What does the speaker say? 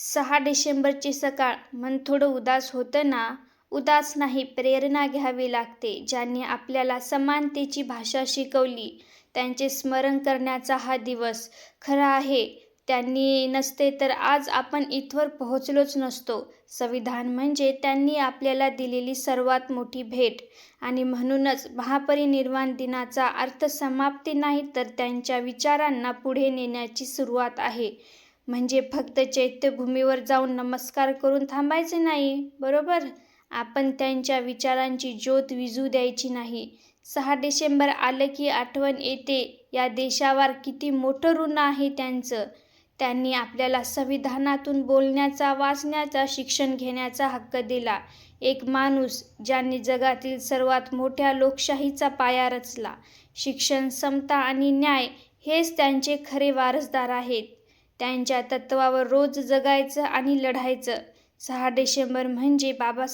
6 डिसेंबरची सकाळ मन थोडं उदास होतं ना. उदास नाही, प्रेरणा घ्यावी लागते. ज्यांनी आपल्याला समानतेची भाषा शिकवली त्यांचे स्मरण करण्याचा हा दिवस. खरं आहे, त्यांनी नसते तर आज आपण इथवर पोहोचलोच नसतो. संविधान म्हणजे त्यांनी आपल्याला दिलेली सर्वात मोठी भेट. आणि म्हणूनच महापरिनिर्वाण दिनाचा अर्थ समाप्ती नाही, तर त्यांच्या विचारांना पुढे नेण्याची सुरुवात आहे. म्हणजे फक्त चैत्यभूमीवर जाऊन नमस्कार करून थांबायचे नाही, बरोबर? आपण त्यांच्या विचारांची ज्योत विझू द्यायची नाही. 6 डिसेंबर आलं की आठवण येते या देशावर किती मोठं ऋण आहे त्यांचं. त्यांनी आपल्याला संविधानातून बोलण्याचा, वाचण्याचा, शिक्षण घेण्याचा हक्क दिला. एक माणूस ज्यांनी जगातील सर्वात मोठ्या लोकशाहीचा पाया रचला. शिक्षण, समता आणि न्याय हेच त्यांचे खरे वारसदार आहेत. त्यांच्या तत्त्वावर रोज जगायचं आणि लढायचं. 6 डिसेंबर म्हणजे बाबासाहेब